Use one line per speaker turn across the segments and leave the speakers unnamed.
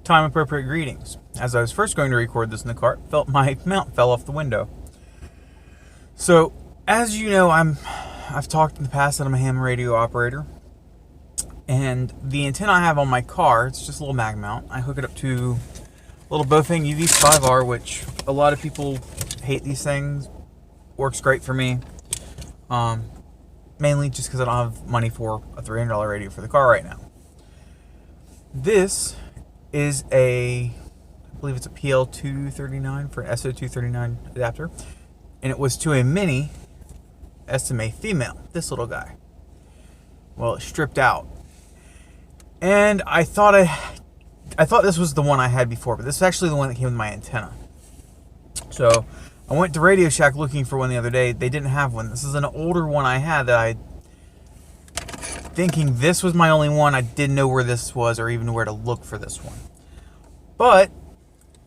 Time appropriate greetings. As I was first going to record this in the car, felt my mount fell off the window. So, as you know, I've talked in the past that I'm a ham radio operator, and the antenna I have on my car, it's just a little mag mount. I hook it up to a little Bofang UV5R, which a lot of people hate these things. Works great for me. Mainly just because I don't have money for a $300 radio for the car right now. This is I believe it's a PL239 for an SO239 adapter, and it was to a mini SMA female, this little guy. Well, it stripped out, and I thought this was the one I had before, but this is actually the one that came with my antenna. So I went to Radio Shack looking for one the other day. They didn't have one. This is an older one I had that thinking this was my only one. I didn't know where this was or even where to look for this one. But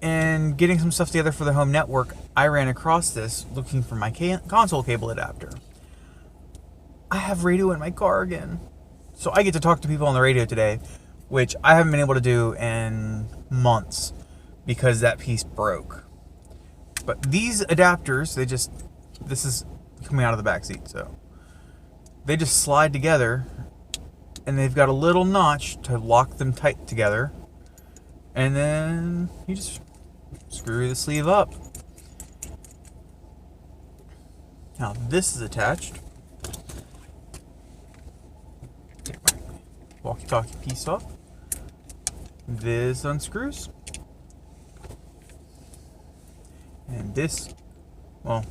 in getting some stuff together for the home network, I ran across this looking for my console cable adapter. I have radio in my car again. So I get to talk to people on the radio today, which I haven't been able to do in months because that piece broke. But these adapters, this is coming out of the back seat, so they just slide together, and they've got a little notch to lock them tight together, and then you just screw the sleeve up. Now this is attached. Take my walkie-talkie piece off. This unscrews. And this, well,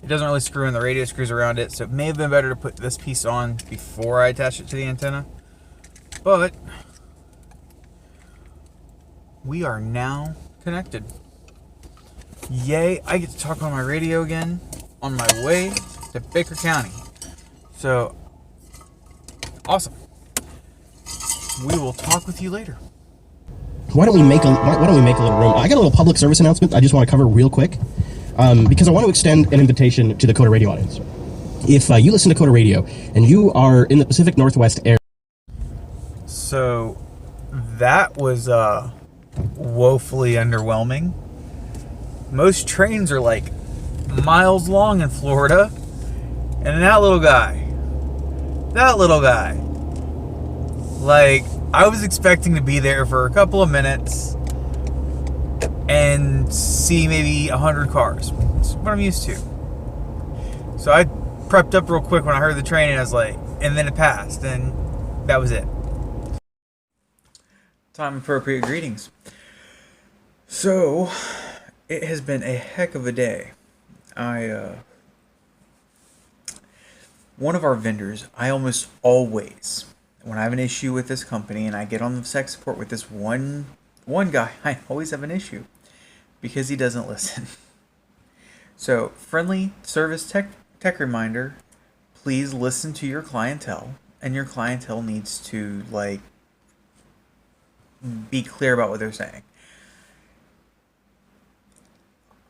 it doesn't really screw in, the radio screws around it, so it may have been better to put this piece on before I attach it to the antenna. But we are now connected. Yay, I get to talk on my radio again on my way to Baker County. So, awesome. We will talk with you later.
Why don't we make a little room? I got a little public service announcement I just want to cover real quick, because I want to extend an invitation to the Coda Radio audience. If you listen to Coda Radio and you are in the Pacific Northwest area.
So that was woefully underwhelming. Most trains are like miles long in Florida, and that little guy, like, I was expecting to be there for a couple of minutes and see maybe 100 cars. That's what I'm used to. So I prepped up real quick when I heard the train, and I was like, and then it passed, and that was it. Time appropriate greetings. So, it has been a heck of a day. One of our vendors, I almost always, when I have an issue with this company and I get on the tech support with this one guy, I always have an issue because he doesn't listen. So, friendly service tech reminder, please listen to your clientele, and your clientele needs to, like, be clear about what they're saying.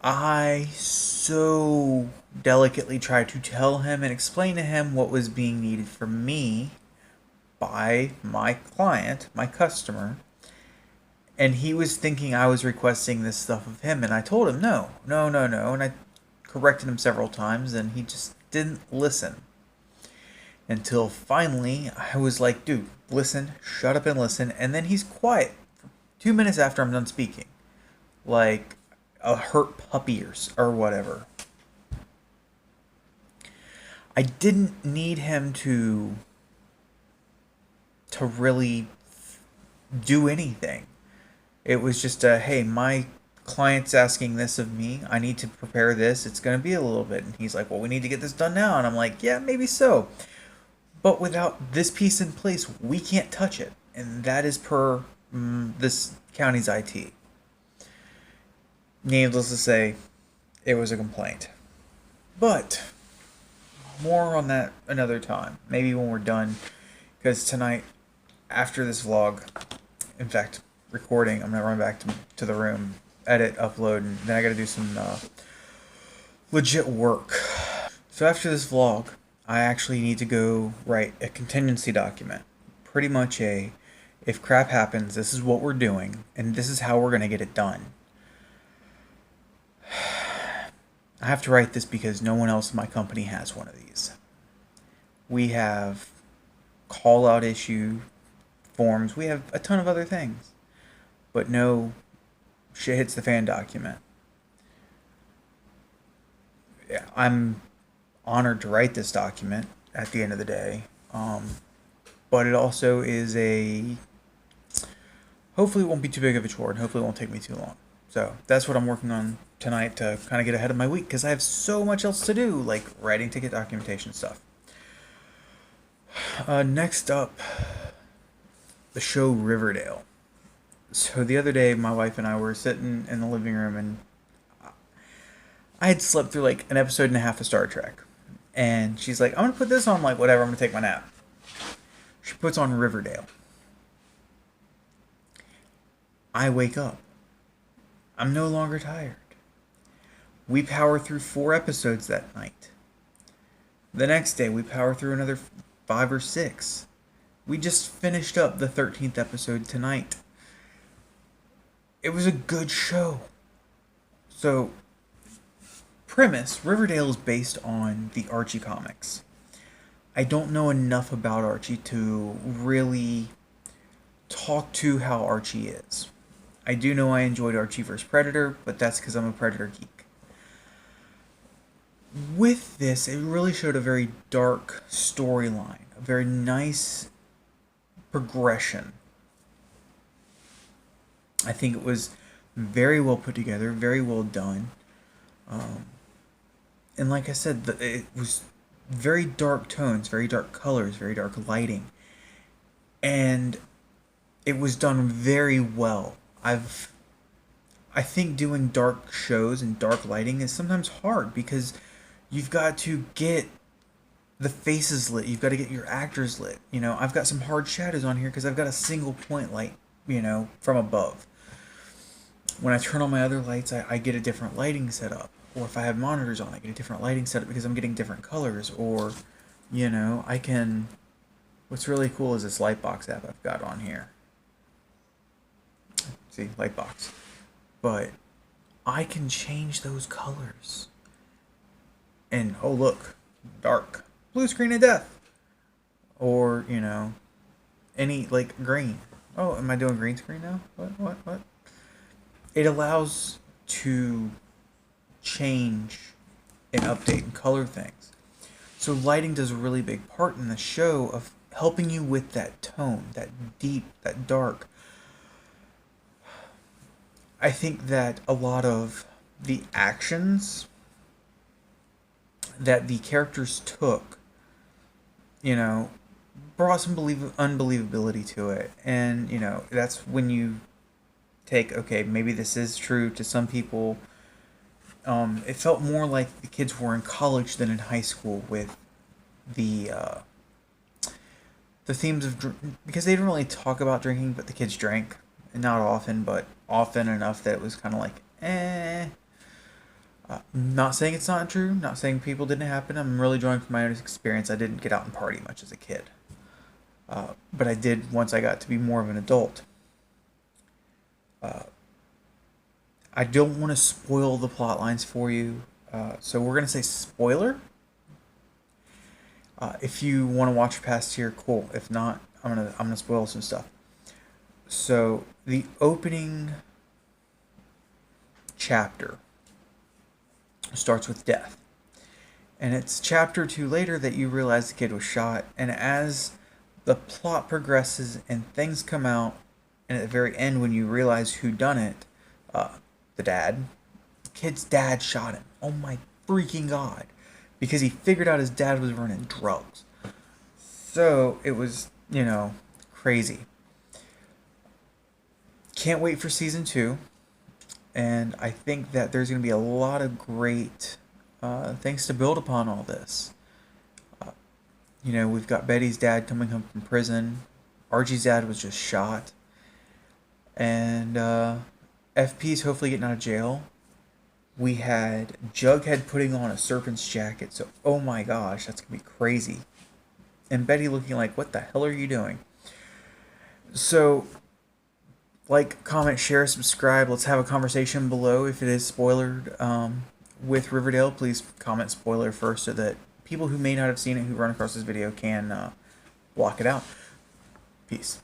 I so delicately tried to tell him and explain to him what was being needed from me by my client, my customer, and he was thinking I was requesting this stuff of him, and I told him no, and I corrected him several times, and he just didn't listen. Until finally, I was like, dude, listen, shut up and listen, and then he's quiet for 2 minutes after I'm done speaking. Like a hurt puppy or whatever. I didn't need him to really do anything. It was just hey, my client's asking this of me. I need to prepare this. It's going to be a little bit. And he's like, well, we need to get this done now. And I'm like, yeah, maybe so. But without this piece in place, we can't touch it. And that is per this county's IT. Needless to say, it was a complaint. But more on that another time. Maybe when we're done. Because tonight, after this vlog, in fact, recording, I'm going to run back to the room, edit, upload, and then I got to do some legit work. So after this vlog, I actually need to go write a contingency document. Pretty much a If crap happens, this is what we're doing, and this is how we're going to get it done. I have to write this because no one else in my company has one of these. We have call out issue forms. We have a ton of other things. But no shit hits the fan document. I'm honored to write this document at the end of the day. But it also is hopefully it won't be too big of a chore, and hopefully it won't take me too long. So that's what I'm working on tonight to kind of get ahead of my week, because I have so much else to do, like writing ticket documentation stuff. Next up, the show Riverdale. So the other day, my wife and I were sitting in the living room, and I had slept through like an episode and a half of Star Trek. And she's like, I'm going to put this on, like, whatever, I'm going to take my nap. She puts on Riverdale. I wake up. I'm no longer tired. We power through 4 episodes that night. The next day, we power through another 5 or 6. We just finished up the 13th episode tonight. It was a good show. So, premise, Riverdale is based on the Archie comics. I don't know enough about Archie to really talk to how Archie is. I do know I enjoyed Archie vs. Predator, but that's because I'm a Predator geek. With this, it really showed a very dark storyline, a very nice progression. I think it was very well put together, very well done. And like I said, it was very dark tones, very dark colors, very dark lighting. And it was done very well. I think doing dark shows and dark lighting is sometimes hard because you've got to get the faces lit. You've got to get your actors lit. You know, I've got some hard shadows on here because I've got a single point light, you know, from above. When I turn on my other lights, I get a different lighting setup. Or if I have monitors on, I get a different lighting setup because I'm getting different colors. Or, you know, I can... What's really cool is this Lightbox app I've got on here. See, Lightbox. But I can change those colors. And, oh look, dark. Blue screen of death. Or, you know, any, like, green. Oh, am I doing green screen now? What? It allows to change and update and color things. So lighting does a really big part in the show of helping you with that tone, that deep, that dark. I think that a lot of the actions that the characters took, you know, brought some unbelievability to it. And, you know, that's when you take, okay, maybe this is true to some people. It felt more like the kids were in college than in high school with the themes of because they didn't really talk about drinking, but the kids drank, and not often, but often enough that it was kind of like, not saying it's not true, not saying people didn't happen. I'm really drawing from my own experience. I didn't get out and party much as a kid, but I did once I got to be more of an adult. I don't want to spoil the plot lines for you, so we're gonna say spoiler. If you want to watch past here, cool. If not, I'm gonna spoil some stuff. So the opening chapter starts with death, and it's chapter 2 later that you realize the kid was shot. And as the plot progresses and things come out, and at the very end when you realize who done it, the dad, the kid's dad shot him. Oh my freaking god. Because he figured out his dad was running drugs. So it was, you know, crazy. Can't wait for season 2. And I think that there's going to be a lot of great things to build upon all this. You know, we've got Betty's dad coming home from prison. Archie's dad was just shot. And FP's hopefully getting out of jail. We had Jughead putting on a serpent's jacket, so oh my gosh, that's going to be crazy. And Betty looking like, what the hell are you doing? So, like, comment, share, subscribe. Let's have a conversation below. If it is spoilered with Riverdale, please comment spoiler first so that people who may not have seen it, who run across this video, can block it out. Peace.